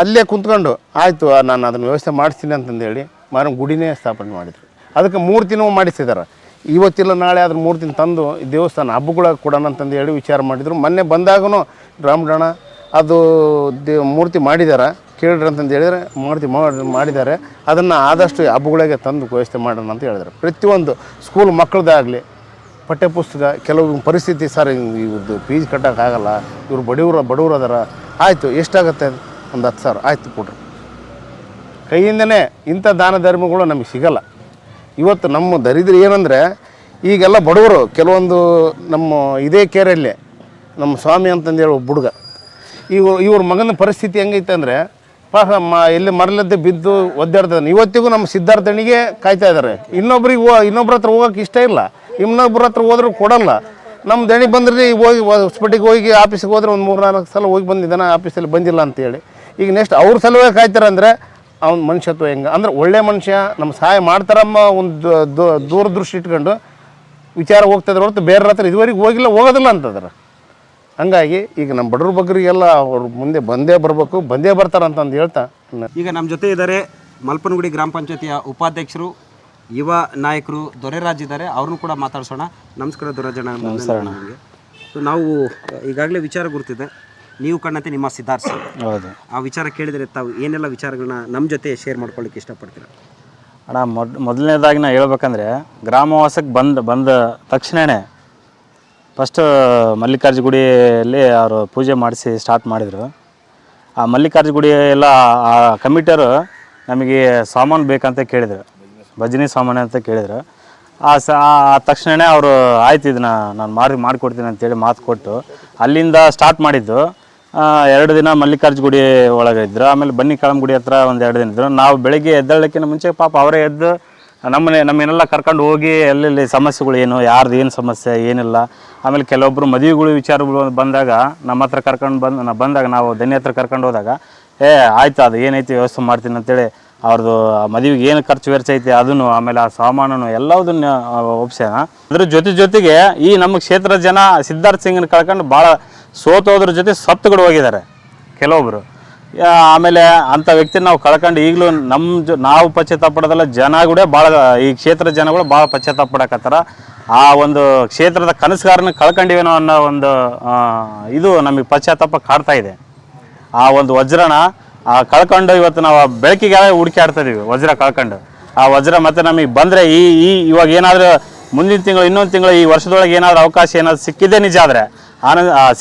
ಅಲ್ಲೇ ಕುಂತ್ಕೊಂಡು ಆಯಿತು ನಾನು ಅದನ್ನು ವ್ಯವಸ್ಥೆ ಮಾಡಿಸ್ತೀನಿ ಅಂತಂದೇಳಿ ಮಾರಿಯಮ್ಮ ಗುಡಿನೇ ಸ್ಥಾಪನೆ ಮಾಡಿದ್ರು. ಅದಕ್ಕೆ ಮೂರ್ತಿನೂ ಮಾಡಿಸಿದ್ದಾರೆ. ಇವತ್ತಿಲ್ಲ ನಾಳೆ ಅದ್ರ ಮೂರ್ತಿನ ತಂದು ದೇವಸ್ಥಾನ ಹಬ್ಬಗಳ ಕೊಡೋಣ ಅಂತಂದು ಹೇಳಿ ವಿಚಾರ ಮಾಡಿದರು. ಮೊನ್ನೆ ಬಂದಾಗೂ ರಾಮಡಣ ಅದು ಮೂರ್ತಿ ಮಾಡಿದ್ದಾರೆ, ಕೇಳ್ರಿ ಅಂತಂದು ಹೇಳಿದರೆ ಮಾಡಿದ್ದಾರೆ. ಅದನ್ನು ಆದಷ್ಟು ಹಬ್ಬಗಳಿಗೆ ತಂದು ವ್ಯವಸ್ಥೆ ಮಾಡೋಣ ಅಂತ ಹೇಳಿದ್ರು. ಪ್ರತಿಯೊಂದು ಸ್ಕೂಲ್ ಮಕ್ಕಳದಾಗಲಿ, ಪಠ್ಯಪುಸ್ತಕ, ಕೆಲವು ಪರಿಸ್ಥಿತಿ ಸರ್ ಇವ್ರದ್ದು ಫೀಸ್ ಕಟ್ಟೋಕ್ಕಾಗಲ್ಲ, ಇವ್ರು ಬಡವರು ಅದಾರ, ಆಯಿತು ಎಷ್ಟಾಗುತ್ತೆ, ಒಂದು 10,000 ಆಯಿತು ಕೊಡ್ರಿ. ಕೈಯಿಂದನೇ ಇಂಥ ದಾನ ಧರ್ಮಗಳು ನಮಗೆ ಸಿಗಲ್ಲ. ಇವತ್ತು ನಮ್ಮ ದರಿದ್ರ ಏನಂದರೆ, ಈಗೆಲ್ಲ ಬಡವರು ಕೆಲವೊಂದು ನಮ್ಮ ಇದೇ ಕೇರಲ್ಲೇ ನಮ್ಮ ಸ್ವಾಮಿ ಅಂತಂದೇಳಿ ಒಬ್ಬ ಹುಡುಗ, ಇವ್ರ ಮಗನ ಪರಿಸ್ಥಿತಿ ಹೆಂಗೈತೆ ಅಂದರೆ ಪಾಪ ಎಲ್ಲಿ ಮರಲದ್ದೆ ಬಿದ್ದು ಒದ್ದಾಡ್ತಾನೆ. ಇವತ್ತಿಗೂ ನಮ್ಮ ಸಿದ್ಧಾರ್ಥನಿಗೆ ಕಾಯ್ತಾ ಇದ್ದಾರೆ. ಇನ್ನೊಬ್ರ ಹತ್ರ ಹೋಗೋಕೆ ಇಷ್ಟ ಇಲ್ಲ, ಇನ್ನೊಬ್ರ ಹತ್ರ ಹೋದ್ರೂ ಕೊಡಲ್ಲ. ನಮ್ಮ ದಣಿ ಬಂದ್ರೆ ಹೋಗಿ ಹೊಸಪೇಟೆಗೆ ಹೋಗಿ ಆಫೀಸಿಗೆ ಹೋದ್ರೆ ಒಂದು 3-4 ಸಲ ಹೋಗಿ ಬಂದಿದ್ದಾನೆ, ಆಫೀಸಲ್ಲಿ ಬಂದಿಲ್ಲ ಅಂತೇಳಿ. ಈಗ ನೆಕ್ಸ್ಟ್ ಅವ್ರ ಸಲುವಾಗಿ ಕಾಯ್ತಾರೆ ಅಂದರೆ ಅವ್ನ ಮನುಷ್ಯತ್ವ ಹೆಂಗೆ ಅಂದ್ರೆ ಒಳ್ಳೆ ಮನುಷ್ಯ, ನಮ್ಮ ಸಹಾಯ ಮಾಡ್ತಾರಮ್ಮ ಒಂದು ದೂರದೃಷ್ಟಿ ಇಟ್ಕೊಂಡು ವಿಚಾರ ಹೋಗ್ತಾಯಿದ್ರು ಹೊರತು ಬೇರೆ ಹತ್ರ ಇದುವರೆಗೆ ಹೋಗೋದಿಲ್ಲ ಅಂತಂದ್ರೆ. ಹಂಗಾಗಿ ಈಗ ನಮ್ಮ ಬಡವ್ರ ಬಗ್ಗರಿಗೆಲ್ಲ ಅವ್ರು ಮುಂದೆ ಬಂದೇ ಬರ್ತಾರಂತಂದು ಹೇಳ್ತಾ. ಈಗ ನಮ್ಮ ಜೊತೆ ಇದ್ದಾರೆ ಮಲ್ಪನಗುಡಿ ಗ್ರಾಮ ಪಂಚಾಯತಿಯ ಉಪಾಧ್ಯಕ್ಷರು, ಯುವ ನಾಯಕರು ದೊರೆರಾಜ್ ಇದ್ದಾರೆ. ಅವ್ರನ್ನೂ ಕೂಡ ಮಾತಾಡ್ಸೋಣ. ನಮಸ್ಕಾರ ದೊರೆರಾಜಣ್ಣ. ನಮಗೆ ಸೊ ನಾವು ಈಗಾಗಲೇ ವಿಚಾರ ಗುರ್ತಿದೆ, ನೀವು ಕಣ್ಣಂತೆ ನಿಮ್ಮ ಸಿದ್ಧಾರ್ಥ್ ಸಿಂಗ್. ಹೌದು. ಆ ವಿಚಾರ ಕೇಳಿದರೆ ತಾವು ಏನೆಲ್ಲ ವಿಚಾರಗಳನ್ನ ನಮ್ಮ ಜೊತೆ ಶೇರ್ ಮಾಡ್ಕೊಳ್ಳಿಕ್ಕೆ ಇಷ್ಟಪಡ್ತೀರಾ? ಅಣ್ಣ, ಮೊದಲನೇದಾಗಿ ನಾ ಹೇಳ್ಬೇಕಂದ್ರೆ, ಗ್ರಾಮವಾಸಕ್ಕೆ ಬಂದ ತಕ್ಷಣವೇ ಫಸ್ಟ್ ಮಲ್ಲಿಕಾರ್ಜುನ ಗುಡಿಯಲ್ಲಿ ಅವರು ಪೂಜೆ ಮಾಡಿಸಿ ಸ್ಟಾರ್ಟ್ ಮಾಡಿದರು. ಆ ಮಲ್ಲಿಕಾರ್ಜುನ ಗುಡಿ ಎಲ್ಲ ಆ ಕಮಿಟಿಯವರು ನಮಗೆ ಸಾಮಾನು ಬೇಕಂತ ಕೇಳಿದರು, ಭಜನೆ ಸಾಮಾನು ಅಂತ ಕೇಳಿದರು. ಆ ತಕ್ಷಣವೇ ಅವರು ಆಯ್ತು ಇದನ್ನು ನಾನು ಮಾಡಿಕೊಡ್ತೀನಿ ಅಂತೇಳಿ ಮಾತು ಕೊಟ್ಟು ಅಲ್ಲಿಂದ ಸ್ಟಾರ್ಟ್ ಮಾಡಿದ್ದು. 2 ದಿನ ಮಲ್ಲಿಕಾರ್ಜುನ ಗುಡಿ ಒಳಗೆ ಇದ್ದರು. ಆಮೇಲೆ ಬನ್ನಿ ಕಾಳಮ್ಮ ಗುಡಿ ಹತ್ರ ಒಂದು 2 ದಿನ ಇದ್ದರು. ನಾವು ಬೆಳಗ್ಗೆ ಎದ್ದೇಳಕ್ಕಿಂತ ಮುಂಚೆ ಪಾಪ ಅವರೇ ಎದ್ದು ನಮ್ಮನ್ನೆಲ್ಲ ಕರ್ಕೊಂಡು ಹೋಗಿ ಎಲ್ಲೆಲ್ಲಿ ಸಮಸ್ಯೆಗಳು ಏನು, ಯಾರ್ದು ಏನು ಸಮಸ್ಯೆ ಏನಿಲ್ಲ. ಆಮೇಲೆ ಕೆಲವೊಬ್ಬರು ಮದುವೆಗಳು ವಿಚಾರಗಳು ಬಂದಾಗ ನಮ್ಮ ಹತ್ರ ಬಂದಾಗ ನಾವು ದನಿ ಹತ್ರ ಕರ್ಕೊಂಡು ಹೋದಾಗ ಆಯ್ತು ಅದು ಏನೈತಿ ವ್ಯವಸ್ಥೆ ಮಾಡ್ತೀನಿ ಅಂತೇಳಿ ಅವ್ರದ್ದು ಮದುವೆಗೆ ಏನು ಖರ್ಚು ವೆಚ್ಚ ಐತಿ ಅದನ್ನು, ಆಮೇಲೆ ಆ ಸಾಮಾನು ಎಲ್ಲದನ್ನ ಒಪ್ಸ್ಯಾನ. ಅದ್ರ ಜೊತೆಗೆ ಈ ನಮ್ಮ ಕ್ಷೇತ್ರದ ಜನ ಸಿದ್ಧಾರ್ಥ್ ಸಿಂಗ್ನ ಕಳ್ಕೊಂಡು ಭಾಳ ಸೋತೋದ್ರ ಜೊತೆ ಸತ್ತುಗಳು ಹೋಗಿದ್ದಾರೆ ಕೆಲವೊಬ್ಬರು. ಆಮೇಲೆ ಅಂಥ ವ್ಯಕ್ತಿ ನಾವು ಕಳ್ಕೊಂಡು ಈಗಲೂ ನಾವು ಪಶ್ಚಾತ್ತಾಪ ಪಡೋದಲ್ಲ, ಜನ ಕೂಡ ಭಾಳ, ಈ ಕ್ಷೇತ್ರದ ಜನಗಳು ಭಾಳ ಪಶ್ಚಾತ್ತಾಪ ಪಡಕತ್ತಾರ. ಆ ಒಂದು ಕ್ಷೇತ್ರದ ಕನಸುಗಾರನ ಕಳ್ಕೊಂಡಿವೇನೋ ಅನ್ನೋ ಒಂದು ಇದು ನಮಗೆ ಪಶ್ಚಾತ್ತಾಪ ಕಾಡ್ತಾ ಇದೆ. ಆ ಒಂದು ವಜ್ರನ ಕಳ್ಕೊಂಡು ಇವತ್ತು ನಾವು ಬೆಳಕಿಗೆ ಹುಡುಕಾಡ್ತಾ ಇದೀವಿ ವಜ್ರ ಕಳ್ಕೊಂಡು. ಆ ವಜ್ರ ಮತ್ತೆ ನಮಗೆ ಬಂದರೆ ಇವಾಗ ಏನಾದರೂ ಮುಂದಿನ ತಿಂಗಳು ಇನ್ನೊಂದು ತಿಂಗಳು ಈ ವರ್ಷದೊಳಗೆ ಏನಾದರೂ ಅವಕಾಶ ಏನಾದರೂ ಸಿಕ್ಕಿದೆ ನಿಜ ಆದರೆ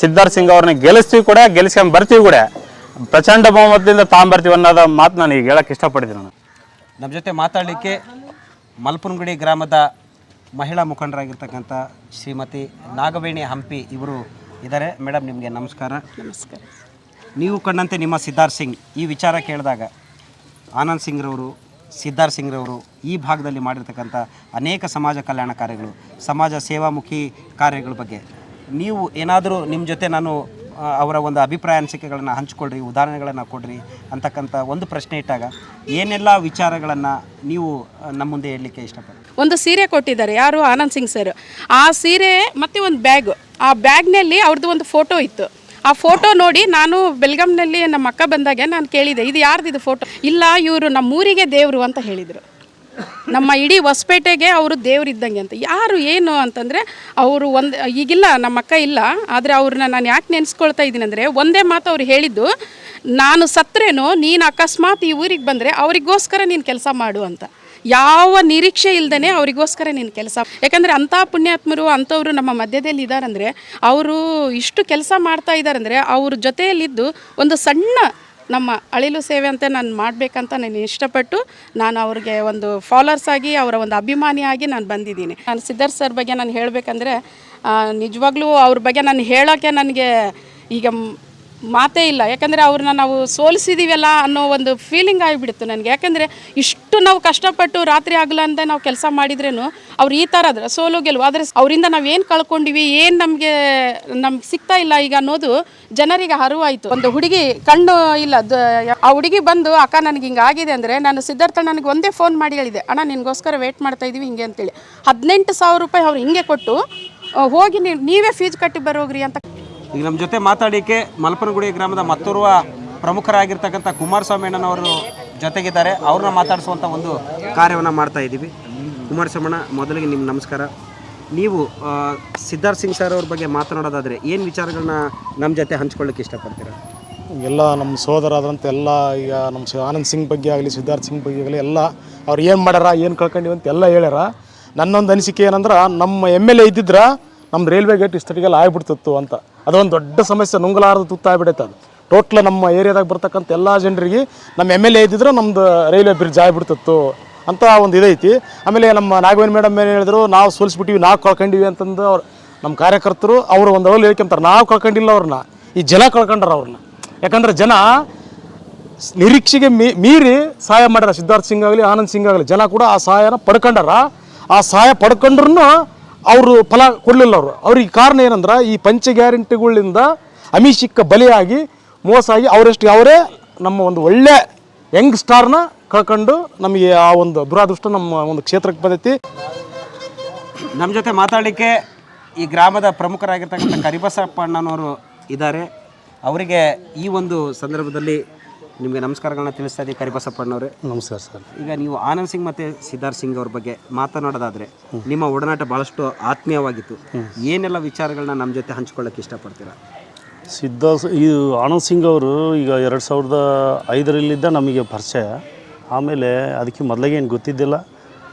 ಸಿದ್ಧಾರ್ಥ್ ಸಿಂಗ್ ಅವ್ರನ್ನ ಗೆಲ್ಲಿಸ್ತೀವಿ ಕೂಡ, ಗೆಲ್ಲಿಸ್ಕೊಂಡು ಬರ್ತೀವಿ ಕೂಡ, ಪ್ರಚಂಡ ಬಹುಮತದಿಂದ ತಾಂಬರ್ತೀವಿ ಅನ್ನೋದ ಮಾತು ನಾನು ಈಗ ಹೇಳಕ್ಕೆ ಇಷ್ಟಪಡ್ತೀನಿ. ನಾನು ನಮ್ಮ ಜೊತೆ ಮಾತಾಡಲಿಕ್ಕೆ ಮಲ್ಪನಗುಡಿ ಗ್ರಾಮದ ಮಹಿಳಾ ಮುಖಂಡರಾಗಿರ್ತಕ್ಕಂಥ ಶ್ರೀಮತಿ ನಾಗವೇಣಿ ಹಂಪಿ ಇವರು ಇದ್ದಾರೆ. ಮೇಡಮ್, ನಿಮಗೆ ನಮಸ್ಕಾರ. ನಮಸ್ಕಾರ. ನೀವು ಕಂಡಂತೆ ನಿಮ್ಮ ಸಿದ್ಧಾರ್ಥ್ ಸಿಂಗ್ ಈ ವಿಚಾರ ಕೇಳಿದಾಗ ಆನಂದ್ ಸಿಂಗ್ರವರು, ಸಿದ್ಧಾರ್ಥ್ ಸಿಂಗ್ರವರು ಈ ಭಾಗದಲ್ಲಿ ಮಾಡಿರ್ತಕ್ಕಂಥ ಅನೇಕ ಸಮಾಜ ಕಲ್ಯಾಣ ಕಾರ್ಯಗಳು, ಸಮಾಜ ಸೇವಾಮುಖಿ ಕಾರ್ಯಗಳ ಬಗ್ಗೆ ನೀವು ಏನಾದರೂ ನಿಮ್ಮ ಜೊತೆ ನಾನು ಅವರ ಒಂದು ಅಭಿಪ್ರಾಯ ಅನಿಸಿಕೆಗಳನ್ನು ಹಂಚ್ಕೊಳ್ರಿ, ಉದಾಹರಣೆಗಳನ್ನು ಕೊಡ್ರಿ ಅಂತಕ್ಕಂಥ ಒಂದು ಪ್ರಶ್ನೆ ಇಟ್ಟಾಗ ಏನೆಲ್ಲ ವಿಚಾರಗಳನ್ನು ನೀವು ನಮ್ಮ ಮುಂದೆ ಹೇಳಲಿಕ್ಕೆ ಇಷ್ಟಪಡ್ತೀವಿ? ಒಂದು ಸೀರೆ ಕೊಟ್ಟಿದ್ದಾರೆ, ಯಾರು? ಆನಂದ್ ಸಿಂಗ್ ಸರ್. ಆ ಸೀರೆ ಮತ್ತು ಒಂದು ಬ್ಯಾಗ್, ಆ ಬ್ಯಾಗ್ನಲ್ಲಿ ಅವ್ರದ್ದು ಒಂದು ಫೋಟೋ ಇತ್ತು. ಆ ಫೋಟೋ ನೋಡಿ ನಾನು ಬೆಲ್ಗಾಮ್ನಲ್ಲಿ ನಮ್ಮ ಅಕ್ಕ ಬಂದಾಗ ನಾನು ಕೇಳಿದೆ, ಇದು ಯಾರ್ದು ಇದು ಫೋಟೋ? ಇಲ್ಲ, ಇವರು ನಮ್ಮೂರಿಗೆ ದೇವರು ಅಂತ ಹೇಳಿದರು. ನಮ್ಮ ಇಡೀ ಹೊಸಪೇಟೆಗೆ ಅವರು ದೇವ್ರು ಇದ್ದಂಗೆ ಅಂತ. ಯಾರು ಏನು ಅಂತಂದರೆ ಅವರು ಈಗಿಲ್ಲ, ನಮ್ಮ ಅಕ್ಕ ಇಲ್ಲ, ಆದರೆ ಅವ್ರನ್ನ ನಾನು ಯಾಕೆ ನೆನೆಸ್ಕೊಳ್ತಾ ಇದ್ದೀನಿ ಅಂದರೆ ಒಂದೇ ಮಾತು ಅವ್ರು ಹೇಳಿದ್ದು, ನಾನು ಸತ್ರೇನೋ ನೀನು ಅಕಸ್ಮಾತ್ ಈ ಊರಿಗೆ ಬಂದರೆ ಅವರಿಗೋಸ್ಕರ ನೀನು ಕೆಲಸ ಮಾಡು ಅಂತ. ಯಾವ ನಿರೀಕ್ಷೆ ಇಲ್ಲದೇ ಅವರಿಗೋಸ್ಕರ ನೀನು ಕೆಲಸ, ಯಾಕಂದರೆ ಅಂಥ ಪುಣ್ಯಾತ್ಮರು ಅಂಥವ್ರು ನಮ್ಮ ಮಧ್ಯದಲ್ಲಿ ಇದ್ದಾರಂದರೆ, ಅವರು ಇಷ್ಟು ಕೆಲಸ ಮಾಡ್ತಾ ಇದ್ದಾರಂದರೆ ಅವ್ರ ಜೊತೆಯಲ್ಲಿದ್ದು ಒಂದು ಸಣ್ಣ ನಮ್ಮ ಅಳಿಲು ಸೇವೆ ಅಂತ ನಾನು ಮಾಡಬೇಕಂತ ನಾನು ಇಷ್ಟಪಟ್ಟು ನಾನು ಅವ್ರಿಗೆ ಒಂದು ಫಾಲೋವರ್ಸ್ ಆಗಿ ಅವರ ಒಂದು ಅಭಿಮಾನಿಯಾಗಿ ನಾನು ಬಂದಿದ್ದೀನಿ. ನಾನು ಸಿದ್ಧಾರ್ಥ್ ಸರ್ ಬಗ್ಗೆ ನಾನು ಹೇಳಬೇಕಂದ್ರೆ ನಿಜವಾಗ್ಲೂ ಅವ್ರ ಬಗ್ಗೆ ನಾನು ಹೇಳೋಕ್ಕೆ ನನಗೆ ಈಗ ಮಾತೇ ಇಲ್ಲ. ಯಾಕಂದರೆ ಅವ್ರನ್ನ ನಾವು ಸೋಲಿಸಿದ್ದೀವಲ್ಲ ಅನ್ನೋ ಒಂದು ಫೀಲಿಂಗ್ ಆಗಿಬಿಡ್ತು ನನಗೆ. ಯಾಕಂದರೆ ಇಷ್ಟು ನಾವು ಕಷ್ಟಪಟ್ಟು ರಾತ್ರಿ ಆಗಲಂದ ನಾವು ಕೆಲಸ ಮಾಡಿದ್ರೂ ಅವ್ರು ಈ ಥರ ಆದ್ರೆ ಸೋಲು ಗೆಲುವು, ಆದರೆ ಅವರಿಂದ ನಾವು ಏನು ಕಳ್ಕೊಂಡಿವಿ, ಏನು ನಮಗೆ ಸಿಗ್ತಾ ಇಲ್ಲ ಈಗ ಅನ್ನೋದು ಜನರಿಗೆ ಅರಿವಾಯಿತು. ಒಂದು ಹುಡುಗಿ ಕಣ್ಣು ಇಲ್ಲ, ಆ ಹುಡುಗಿ ಬಂದು ಅಕ್ಕ ನನಗೆ ಹಿಂಗೆ ಆಗಿದೆ ಅಂದರೆ ನಾನು ಸಿದ್ಧಾರ್ಥ ನನಗೆ ಒಂದೇ ಫೋನ್ ಮಾಡಿ ಹೇಳಿದೆ, ಅಣ್ಣ ನಿನಗೋಸ್ಕರ ವೇಟ್ ಮಾಡ್ತಾ ಇದ್ದೀವಿ ಹಿಂಗೆ ಅಂತೇಳಿ. 18,000 ರೂಪಾಯಿ ಅವ್ರು ಹಿಂಗೆ ಕೊಟ್ಟು ಹೋಗಿ ನೀವೇ ಫೀಸ್ ಕಟ್ಟಿ ಬರೋಗ್ರಿ ಅಂತ. ಈಗ ನಮ್ಮ ಜೊತೆ ಮಾತಾಡಲಿಕ್ಕೆ ಮಲ್ಪನಗುಡಿ ಗ್ರಾಮದ ಮತ್ತೋರ್ವ ಪ್ರಮುಖರಾಗಿರ್ತಕ್ಕಂಥ ಕುಮಾರಸ್ವಾಮಿ ಅಣ್ಣನವರು ಜೊತೆಗಿದ್ದಾರೆ. ಅವ್ರನ್ನ ಮಾತಾಡಿಸುವಂಥ ಒಂದು ಕಾರ್ಯವನ್ನು ಮಾಡ್ತಾ ಇದ್ದೀವಿ. ಕುಮಾರಸ್ವಾಮಣ್ಣ, ಮೊದಲಿಗೆ ನಿಮ್ಮ ನಮಸ್ಕಾರ. ನೀವು ಸಿದ್ಧಾರ್ಥ್ ಸಿಂಗ್ ಸರ್ ಅವ್ರ ಬಗ್ಗೆ ಮಾತನಾಡೋದಾದರೆ ಏನು ವಿಚಾರಗಳನ್ನ ನಮ್ಮ ಜೊತೆ ಹಂಚ್ಕೊಳ್ಳಿಕ್ಕೆ ಇಷ್ಟಪಡ್ತೀರಾ? ಎಲ್ಲ ನಮ್ಮ ಸೋದರಾದಂಥ ಎಲ್ಲ ಈಗ ನಮ್ಮ ಆನಂದ್ ಸಿಂಗ್ ಬಗ್ಗೆ ಆಗಲಿ, ಸಿದ್ಧಾರ್ಥ್ ಸಿಂಗ್ ಬಗ್ಗೆ ಆಗಲಿ, ಎಲ್ಲ ಅವ್ರು ಏನು ಮಾಡ್ಯಾರ, ಏನು ಕಳ್ಕೊಂಡಿವಿ ಅಂತ ಎಲ್ಲ ಹೇಳ್ಯಾರ. ನನ್ನೊಂದು ಅನಿಸಿಕೆ ಏನಂದ್ರೆ, ನಮ್ಮ MLA ಇದ್ದಿದ್ರೆ ನಮ್ಮ ರೈಲ್ವೆ ಗೇಟ್ ಇಷ್ಟೊತ್ತಿಗೆಲ್ಲ ಆಗ್ಬಿಡ್ತಿತ್ತು ಅಂತ. ಅದೊಂದು ದೊಡ್ಡ ಸಮಸ್ಯೆ, ನುಂಗಲಾರದು ತುತ್ತಾಗ್ಬಿಡೈತೆ ಅದು. ಟೋಟ್ಲ ನಮ್ಮ ಏರಿಯಾದಾಗ ಬರ್ತಕ್ಕಂಥ ಎಲ್ಲ ಜನರಿಗೆ ನಮ್ಮ MLA ಇದ್ದಿದ್ರೆ ನಮ್ಮದು ರೈಲ್ವೆ ಬ್ರಿಡ್ಜ್ ಆಗಿಬಿಡ್ತಿತ್ತು ಅಂತ ಒಂದು ಇದೈತಿ. ಆಮೇಲೆ ನಮ್ಮ ನಾಗವೇಣಿ ಮೇಡಮ್ ಏನು ಹೇಳಿದ್ರು, ನಾವು ಸೋಲಿಸ್ಬಿಟ್ಟಿವಿ, ನಾವು ಕಳ್ಕೊಂಡಿವಿ ಅಂತಂದು ಅವ್ರು ನಮ್ಮ ಕಾರ್ಯಕರ್ತರು ಅವರು ಒಂದು ಅವಳು ಹೇಳ್ಕೊಂತಾರೆ. ನಾವು ಕಳ್ಕೊಂಡಿಲ್ಲ ಅವ್ರನ್ನ, ಈ ಜನ ಕಳ್ಕೊಂಡ್ರ ಅವ್ರನ್ನ. ಯಾಕಂದ್ರೆ ಜನ ನಿರೀಕ್ಷೆಗೆ ಮೀರಿ ಸಹಾಯ ಮಾಡ್ಯಾರ. ಸಿದ್ಧಾರ್ಥ್ ಸಿಂಗ್ ಆಗಲಿ, ಆನಂದ್ ಸಿಂಗ್ ಆಗಲಿ, ಜನ ಕೂಡ ಆ ಸಹಾಯನ ಪಡ್ಕೊಂಡಾರ. ಆ ಸಹಾಯ ಪಡ್ಕೊಂಡ್ರೂ ಅವರು ಫಲ ಕೊಡಲಿಲ್ಲ. ಅವ್ರಿಗೆ ಕಾರಣ ಏನಂದ್ರೆ, ಈ ಪಂಚ ಗ್ಯಾರಂಟಿಗಳಿಂದ ಅಮಿಷಕ್ಕೆ ಬಲಿಯಾಗಿ ಮೋಸ ಆಗಿ ಅವರೇ ನಮ್ಮ ಒಂದು ಒಳ್ಳೆ ಯಂಗ್ ಸ್ಟಾರ್ನ ಕಳ್ಕೊಂಡು ನಮಗೆ ಆ ಒಂದು ದುರಾದೃಷ್ಟ ನಮ್ಮ ಒಂದು ಕ್ಷೇತ್ರಕ್ಕೆ ಬಂದೈತಿ. ನಮ್ಮ ಜೊತೆ ಮಾತಾಡಲಿಕ್ಕೆ ಈ ಗ್ರಾಮದ ಪ್ರಮುಖರಾಗಿರ್ತಕ್ಕಂಥ ಕರಿಬಸಪ್ಪ ಅಣ್ಣನವರು ಇದ್ದಾರೆ. ಅವರಿಗೆ ಈ ಒಂದು ಸಂದರ್ಭದಲ್ಲಿ ನಿಮಗೆ ನಮಸ್ಕಾರಗಳನ್ನ ತಿಳಿಸ್ತಾ ಇದ್ದೀವಿ. ಕರಿಬಸಪ್ಪ ಅಣ್ಣವರೇ, ನಮಸ್ಕಾರ ಸರ್. ಈಗ ನೀವು ಆನಂದ್ ಸಿಂಗ್ ಮತ್ತು ಸಿದ್ಧಾರ್ಥ್ ಸಿಂಗ್ ಅವ್ರ ಬಗ್ಗೆ ಮಾತನಾಡೋದಾದರೆ, ನಿಮ್ಮ ಒಡನಾಟ ಭಾಳಷ್ಟು ಆತ್ಮೀಯವಾಗಿತ್ತು. ಏನೆಲ್ಲ ವಿಚಾರಗಳನ್ನ ನಮ್ಮ ಜೊತೆ ಹಂಚ್ಕೊಳ್ಳೋಕ್ಕೆ ಇಷ್ಟಪಡ್ತೀರಾ? ಈ ಆನಂದ್ ಸಿಂಗ್ ಅವರು ಈಗ 2005ರಲ್ಲಿದ್ದ ನಮಗೆ ಪರಿಚಯ. ಆಮೇಲೆ ಅದಕ್ಕೆ ಮೊದಲಿಗೆ ಏನು ಗೊತ್ತಿದ್ದಿಲ್ಲ.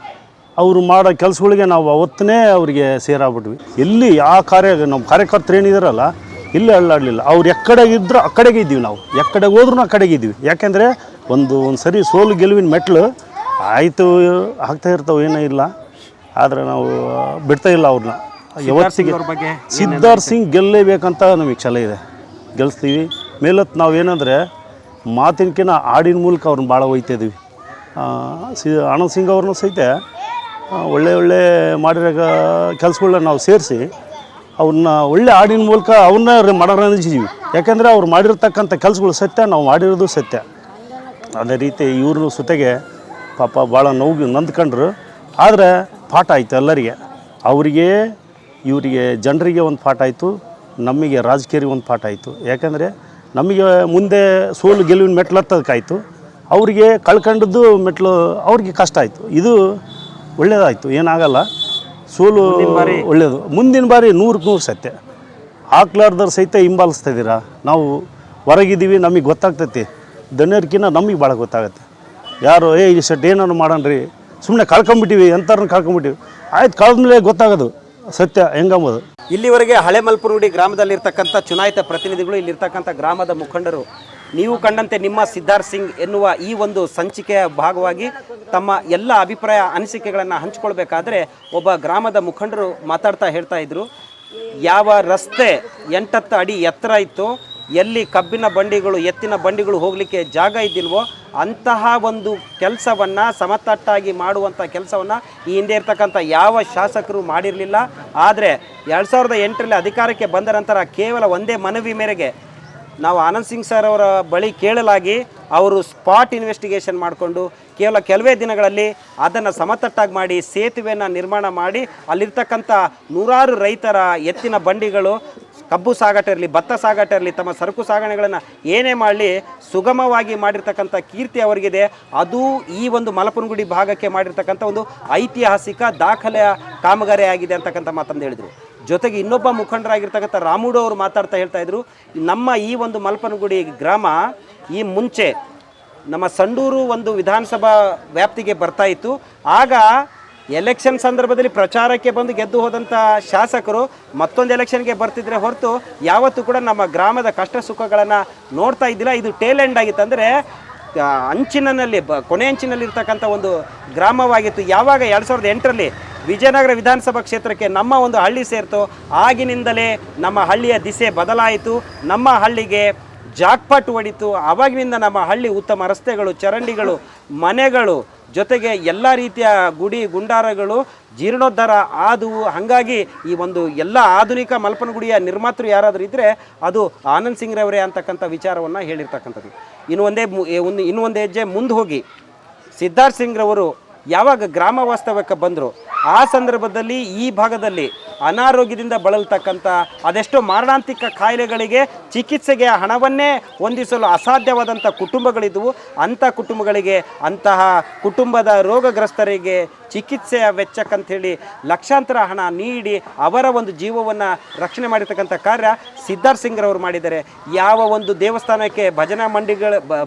ಅವರು ಮಾಡೋ ಕೆಲಸಗಳಿಗೆ ನಾವು ಅವತ್ತೇ ಅವರಿಗೆ ಸೇರಾಗ್ಬಿಟ್ವಿ. ಎಲ್ಲಿ ಯಾವ ನಮ್ಮ ಕಾರ್ಯಕರ್ತರು ಏನಿದಾರಲ್ಲ, ಇಲ್ಲಿ ಅಳ್ಳಾಡಲಿಲ್ಲ. ಅವ್ರು ಎಕ್ಕಡೆಗೆ ಇದ್ದರೂ ಆ ಕಡೆಗೆ ಇದ್ದೀವಿ, ನಾವು ಎಕ್ಕಡೆಗೆ ಹೋದ್ರೂ ಆ ಕಡೆಗೆ ಇದ್ದೀವಿ. ಯಾಕೆಂದರೆ ಒಂದು ಸರಿ ಸೋಲು ಗೆಲುವಿನ ಮೆಟ್ಲು ಆಯಿತು ಆಗ್ತಾ ಇರ್ತಾವೆ, ಏನೂ ಇಲ್ಲ. ಆದರೆ ನಾವು ಬಿಡ್ತಾ ಇಲ್ಲ ಅವ್ರನ್ನ. ಯಾವತ್ತಿಗೆ ಸಿದ್ಧಾರ್ಥ್ ಸಿಂಗ್ ಗೆಲ್ಲಲೇಬೇಕಂತ ನಮಗೆ ಛಲ ಇದೆ, ಗೆಲ್ಲಿಸ್ತೀವಿ. ಮೇಲತ್ತು ನಾವೇನಂದರೆ ಮಾತಿನಕಿನ ಹಾಡಿನ ಮೂಲಕ ಅವ್ರನ್ನ ಭಾಳ ಒಯ್ತಾಯಿದ್ದೀವಿ. ಆನಂದ್ ಸಿಂಗ್ ಅವ್ರನ್ನೂ ಸಹಿತ ಒಳ್ಳೆ ಮಾಡಿರೋ ಕೆಲಸಗಳನ್ನ ನಾವು ಸೇರಿಸಿ ಅವ್ರನ್ನ ಒಳ್ಳೆ ಹಾಡಿನ ಮೂಲಕ ಅವನ್ನ ಮಾಡೋಣಿದ್ದೀವಿ. ಯಾಕೆಂದರೆ ಅವ್ರು ಮಾಡಿರ್ತಕ್ಕಂಥ ಕೆಲಸಗಳು ಸತ್ಯ, ನಾವು ಮಾಡಿರೋದು ಸತ್ಯ. ಅದೇ ರೀತಿ ಇವ್ರ ಸುತೆಗೆ ಪಾಪ ಭಾಳ ನೊಂದ್ಕೊಂಡ್ರು. ಆದರೆ ಪಾಠ ಆಯಿತು ಎಲ್ಲರಿಗೆ, ಅವರಿಗೆ ಇವರಿಗೆ ಜನರಿಗೆ ಒಂದು ಪಾಠ ಆಯಿತು, ನಮಗೆ ರಾಜಕೀಯರಿಗೆ ಒಂದು ಪಾಠ ಆಯಿತು. ಯಾಕೆಂದರೆ ನಮಗೆ ಮುಂದೆ ಸೋಲು ಗೆಲುವಿನ ಮೆಟ್ಲು ಹತ್ತೋದಕ್ಕಾಯಿತು, ಅವರಿಗೆ ಕಳ್ಕೊಂಡದ್ದು ಮೆಟ್ಲು ಅವ್ರಿಗೆ ಕಷ್ಟ ಆಯಿತು. ಇದು ಒಳ್ಳೆಯದಾಯಿತು, ಏನಾಗಲ್ಲ. ಸೋಲು ಒಳ್ಳೆಯದು. ಮುಂದಿನ ಬಾರಿ 100ಕ್ಕೆ 100 ಸತ್ಯ. ಹಾಕ್ಲಾರ್ದವ್ರು ಸಹಿತ ಹಿಂಬಾಲಿಸ್ತಾ ಇದ್ದೀರಾ. ನಾವು ಹೊರಗಿದ್ದೀವಿ, ನಮಗೆ ಗೊತ್ತಾಗ್ತೈತಿ. ದಣ್ಯರ್ಕಿನ್ನ ನಮಗೆ ಭಾಳ ಗೊತ್ತಾಗತ್ತೆ. ಯಾರು ಇಷ್ಟು ಏನಾರು ಮಾಡೋಣ್ರಿ, ಸುಮ್ಮನೆ ಕಳ್ಕೊಂಬಿಟ್ಟಿವಿ, ಎಂಥವ್ರನ್ನ ಕಳ್ಕೊಂಬಿಟ್ಟಿವಿ, ಆಯ್ತು ಕಳೆದ್ಮೇಲೆ ಗೊತ್ತಾಗೋದು ಸತ್ಯ ಹೆಂಗಂಬೋದು. ಇಲ್ಲಿವರೆಗೆ ಹಳೆ ಮಲ್ಪನಗುಡಿ ಗ್ರಾಮದಲ್ಲಿರ್ತಕ್ಕಂಥ ಚುನಾಯಿತ ಪ್ರತಿನಿಧಿಗಳು, ಇಲ್ಲಿರ್ತಕ್ಕಂಥ ಗ್ರಾಮದ ಮುಖಂಡರು, ನೀವು ಕಂಡಂತೆ ನಿಮ್ಮ ಸಿದ್ಧಾರ್ಥ್ ಸಿಂಗ್ ಎನ್ನುವ ಈ ಒಂದು ಸಂಚಿಕೆಯ ಭಾಗವಾಗಿ ತಮ್ಮ ಎಲ್ಲ ಅಭಿಪ್ರಾಯ ಅನಿಸಿಕೆಗಳನ್ನು ಹಂಚಿಕೊಳ್ಬೇಕಾದ್ರೆ ಒಬ್ಬ ಗ್ರಾಮದ ಮುಖಂಡರು ಮಾತಾಡ್ತಾ ಹೇಳ್ತಾ ಇದ್ರು, ಯಾವ ರಸ್ತೆ 8 ಅಡಿ ಎತ್ತರ ಇತ್ತು, ಎಲ್ಲಿ ಕಬ್ಬಿನ ಬಂಡಿಗಳು ಎತ್ತಿನ ಬಂಡಿಗಳು ಹೋಗಲಿಕ್ಕೆ ಜಾಗ ಇದ್ದಿಲ್ವೋ ಅಂತಹ ಒಂದು ಕೆಲಸವನ್ನು ಸಮತಟ್ಟಾಗಿ ಮಾಡುವಂಥ ಕೆಲಸವನ್ನು ಈ ಹಿಂದೆ ಇರ್ತಕ್ಕಂಥ ಯಾವ ಶಾಸಕರು ಮಾಡಿರಲಿಲ್ಲ. ಆದರೆ 2008ರಲ್ಲಿ ಅಧಿಕಾರಕ್ಕೆ ಬಂದ ನಂತರ ಕೇವಲ ಒಂದೇ ಮನವಿ ಮೇರೆಗೆ ನಾವು ಆನಂದ್ ಸಿಂಗ್ ಸರ್ ಅವರ ಬಳಿ ಕೇಳಲಾಗಿ ಅವರು ಸ್ಪಾಟ್ ಇನ್ವೆಸ್ಟಿಗೇಷನ್ ಮಾಡಿಕೊಂಡು ಕೇವಲ ಕೆಲವೇ ದಿನಗಳಲ್ಲಿ ಅದನ್ನು ಸಮತಟ್ಟಾಗಿ ಮಾಡಿ ಸೇತುವೆಯನ್ನು ನಿರ್ಮಾಣ ಮಾಡಿ ಅಲ್ಲಿರ್ತಕ್ಕಂಥ ನೂರಾರು ರೈತರ ಎತ್ತಿನ ಬಂಡಿಗಳು ಕಬ್ಬು ಸಾಗಾಟ ಇರಲಿ, ಭತ್ತ ಸಾಗಾಟ ಇರಲಿ, ತಮ್ಮ ಸರಕು ಸಾಗಣೆಗಳನ್ನು ಏನೇ ಮಾಡಲಿ ಸುಗಮವಾಗಿ ಮಾಡಿರ್ತಕ್ಕಂಥ ಕೀರ್ತಿ ಅವರಿಗಿದೆ. ಅದು ಈ ಒಂದು ಮಲ್ಪನಗುಡಿ ಭಾಗಕ್ಕೆ ಮಾಡಿರ್ತಕ್ಕಂಥ ಒಂದು ಐತಿಹಾಸಿಕ ದಾಖಲೆಯ ಕಾಮಗಾರಿ ಆಗಿದೆ ಅಂತಕ್ಕಂಥ ಮಾತಂದು ಹೇಳಿದರು. ಜೊತೆಗೆ ಇನ್ನೊಬ್ಬ ಮುಖಂಡರಾಗಿರ್ತಕ್ಕಂಥ ರಾಮುಡು ಅವರು ಮಾತಾಡ್ತಾ ಹೇಳ್ತಾ ಇದ್ರು, ನಮ್ಮ ಈ ಒಂದು ಮಲ್ಪನಗುಡಿ ಗ್ರಾಮ ಈ ಮುಂಚೆ ನಮ್ಮ ಸಂಡೂರು ಒಂದು ವಿಧಾನಸಭಾ ವ್ಯಾಪ್ತಿಗೆ ಬರ್ತಾ ಇತ್ತು. ಆಗ ಎಲೆಕ್ಷನ್ ಸಂದರ್ಭದಲ್ಲಿ ಪ್ರಚಾರಕ್ಕೆ ಬಂದು ಗೆದ್ದು ಹೋದಂಥ ಶಾಸಕರು ಮತ್ತೊಂದು ಎಲೆಕ್ಷನ್ಗೆ ಬರ್ತಿದ್ರೆ ಹೊರತು ಯಾವತ್ತೂ ಕೂಡ ನಮ್ಮ ಗ್ರಾಮದ ಕಷ್ಟ ಸುಖಗಳನ್ನು ನೋಡ್ತಾ ಇದ್ದಿಲ್ಲ. ಇದು ಟೇಲ್ ಎಂಡ್ ಆಗಿತ್ತು, ಅಂದರೆ ಅಂಚಿನಲ್ಲಿ ಕೊನೆ ಅಂಚಿನಲ್ಲಿ ಇರ್ತಕ್ಕಂಥ ಒಂದು ಗ್ರಾಮವಾಗಿತ್ತು. ಯಾವಾಗ 2008ರಲ್ಲಿ ವಿಜಯನಗರ ವಿಧಾನಸಭಾ ಕ್ಷೇತ್ರಕ್ಕೆ ನಮ್ಮ ಒಂದು ಹಳ್ಳಿ ಸೇರಿತು, ಆಗಿನಿಂದಲೇ ನಮ್ಮ ಹಳ್ಳಿಯ ದಿಸೆ ಬದಲಾಯಿತು, ನಮ್ಮ ಹಳ್ಳಿಗೆ ಜಾಕ್ಪಾಟ್ ಹೊಡಿತು. ಆವಾಗಿನಿಂದ ನಮ್ಮ ಹಳ್ಳಿ ಉತ್ತಮ ರಸ್ತೆಗಳು, ಚರಂಡಿಗಳು, ಮನೆಗಳು, ಜೊತೆಗೆ ಎಲ್ಲ ರೀತಿಯ ಗುಡಿ ಗುಂಡಾರಗಳು ಜೀರ್ಣೋದ್ಧಾರ ಆದವು. ಹಾಗಾಗಿ ಈ ಒಂದು ಎಲ್ಲ ಆಧುನಿಕ ಮಲ್ಪನಗುಡಿಯ ನಿರ್ಮಾತೃ ಯಾರಾದರೂ ಇದ್ದರೆ ಅದು ಆನಂದ್ ಸಿಂಗ್ ರವರೇ ಅಂತಕ್ಕಂಥ ವಿಚಾರವನ್ನು ಹೇಳಿರ್ತಕ್ಕಂಥದ್ದು. ಇನ್ನು ಒಂದು ಹೆಜ್ಜೆ ಮುಂದೆ ಹೋಗಿ ಸಿದ್ಧಾರ್ಥ್ ಸಿಂಗ್ ರವರು ಯಾವಾಗ ಗ್ರಾಮ ವಾಸ್ತವ್ಯಕ್ಕೆ ಬಂದರು ಆ ಸಂದರ್ಭದಲ್ಲಿ ಈ ಭಾಗದಲ್ಲಿ ಅನಾರೋಗ್ಯದಿಂದ ಬಳಲ್ತಕ್ಕಂಥ ಅದೆಷ್ಟೋ ಮಾರಣಾಂತಿಕ ಕಾಯಿಲೆಗಳಿಗೆ ಚಿಕಿತ್ಸೆಗೆ ಹಣವನ್ನೇ ಹೊಂದಿಸಲು ಅಸಾಧ್ಯವಾದಂಥ ಕುಟುಂಬಗಳಿದ್ದವು. ಅಂಥ ಕುಟುಂಬಗಳಿಗೆ, ಅಂತಹ ಕುಟುಂಬದ ರೋಗಗ್ರಸ್ತರಿಗೆ ಚಿಕಿತ್ಸೆಯ ವೆಚ್ಚಕ್ಕಂಥೇಳಿ ಲಕ್ಷಾಂತರ ಹಣ ನೀಡಿ ಅವರ ಒಂದು ಜೀವವನ್ನು ರಕ್ಷಣೆ ಮಾಡಿರ್ತಕ್ಕಂಥ ಕಾರ್ಯ ಸಿದ್ಧಾರ್ಥ್ ಸಿಂಗ್ ರವರು ಮಾಡಿದ್ದಾರೆ. ಯಾವ ಒಂದು ದೇವಸ್ಥಾನಕ್ಕೆ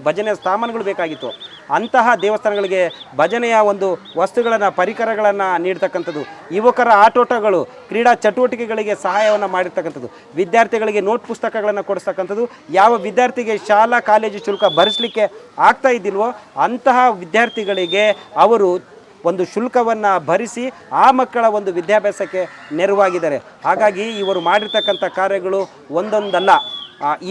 ಭಜನೆ ಸಾಮಾನುಗಳು ಬೇಕಾಗಿತ್ತು ಅಂತಹ ದೇವಸ್ಥಾನಗಳಿಗೆ ಭಜನೆಯ ಒಂದು ವಸ್ತುಗಳನ್ನು, ಪರಿಕರಗಳನ್ನು ನೀಡ್ತಕ್ಕಂಥದ್ದು, ಯುವಕರ ಆಟೋಟಗಳು, ಕ್ರೀಡಾ ಚಟುವಟಿಕೆಗಳಿಗೆ ಸಹಾಯವನ್ನು ಮಾಡಿರ್ತಕ್ಕಂಥದ್ದು, ವಿದ್ಯಾರ್ಥಿಗಳಿಗೆ ನೋಟ್ ಪುಸ್ತಕಗಳನ್ನು ಕೊಡಿಸ್ತಕ್ಕಂಥದ್ದು. ಯಾವ ವಿದ್ಯಾರ್ಥಿಗೆ ಶಾಲಾ ಕಾಲೇಜು ಶುಲ್ಕ ಭರಿಸಲಿಕ್ಕೆ ಆಗ್ತಾ ಇದ್ದಿಲ್ವೋ ಅಂತಹ ವಿದ್ಯಾರ್ಥಿಗಳಿಗೆ ಅವರು ಒಂದು ಶುಲ್ಕವನ್ನು ಭರಿಸಿ ಆ ಮಕ್ಕಳ ಒಂದು ವಿದ್ಯಾಭ್ಯಾಸಕ್ಕೆ ನೆರವಾಗಿದ್ದಾರೆ. ಹಾಗಾಗಿ ಇವರು ಮಾಡಿರ್ತಕ್ಕಂಥ ಕಾರ್ಯಗಳು ಒಂದೊಂದಲ್ಲ.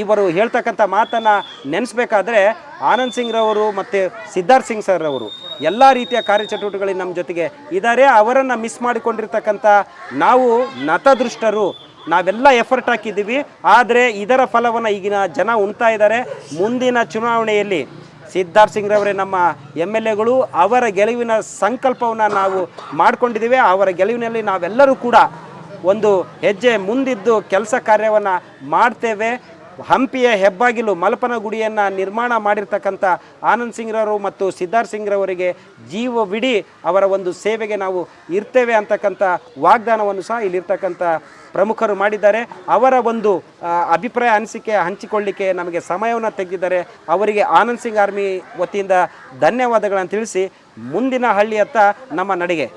ಇವರು ಹೇಳ್ತಕ್ಕಂಥ ಮಾತನ್ನು ನೆನೆಸ್ಬೇಕಾದ್ರೆ ಆನಂದ್ ಸಿಂಗ್ ರವರು ಮತ್ತು ಸಿದ್ಧಾರ್ಥ್ ಸಿಂಗ್ ಸರ್ ಅವರು ಎಲ್ಲ ರೀತಿಯ ಕಾರ್ಯಚಟುವಟಿಕೆಗಳಲ್ಲಿ ನಮ್ಮ ಜೊತೆಗೆ ಇದ್ದಾರೆ. ಅವರನ್ನು ಮಿಸ್ ಮಾಡಿಕೊಂಡಿರ್ತಕ್ಕಂಥ ನಾವು ನತದೃಷ್ಟರು, ನಾವೆಲ್ಲ ಎಫರ್ಟ್ ಹಾಕಿದ್ದೀವಿ, ಆದರೆ ಇದರ ಫಲವನ್ನು ಈಗಿನ ಜನ ಉಣ್ತಾ ಇದ್ದಾರೆ. ಮುಂದಿನ ಚುನಾವಣೆಯಲ್ಲಿ ಸಿದ್ಧಾರ್ಥ್ ಸಿಂಗ್ ರವರೇ ನಮ್ಮ MLAಗಳು, ಅವರ ಗೆಲುವಿನ ಸಂಕಲ್ಪವನ್ನು ನಾವು ಮಾಡಿಕೊಂಡಿದ್ದೀವಿ. ಅವರ ಗೆಲುವಿನಲ್ಲಿ ನಾವೆಲ್ಲರೂ ಕೂಡ ಒಂದು ಹೆಜ್ಜೆ ಮುಂದಿದ್ದು ಕೆಲಸ ಕಾರ್ಯವನ್ನು ಮಾಡ್ತೇವೆ. ಹಂಪಿಯ ಹೆಬ್ಬಾಗಿಲು ಮಲ್ಪನಗುಡಿಯನ್ನು ನಿರ್ಮಾಣ ಮಾಡಿರ್ತಕ್ಕಂಥ ಆನಂದ್ ಸಿಂಗ್ ರವರು ಮತ್ತು ಸಿದ್ಧಾರ್ಥ್ ಸಿಂಗ್ ರವರಿಗೆ ಜೀವವಿಡೀ ಅವರ ಒಂದು ಸೇವೆಗೆ ನಾವು ಇರ್ತೇವೆ ಅಂತಕ್ಕಂಥ ವಾಗ್ದಾನವನ್ನು ಸಹ ಇಲ್ಲಿರ್ತಕ್ಕಂಥ ಪ್ರಮುಖರು ಮಾಡಿದ್ದಾರೆ. ಅವರ ಒಂದು ಅಭಿಪ್ರಾಯ ಅನಿಸಿಕೆ ಹಂಚಿಕೊಳ್ಳಿಕ್ಕೆ ನಮಗೆ ಸಮಯವನ್ನು ತೆಗೆದಿದ್ದಾರೆ. ಅವರಿಗೆ ಆನಂದ್ ಸಿಂಗ್ ಆರ್ಮಿ ವತಿಯಿಂದ ಧನ್ಯವಾದಗಳನ್ನು ತಿಳಿಸಿ ಮುಂದಿನ ಹಳ್ಳಿಯತ್ತ ನಮ್ಮ ನಡೆಗೆ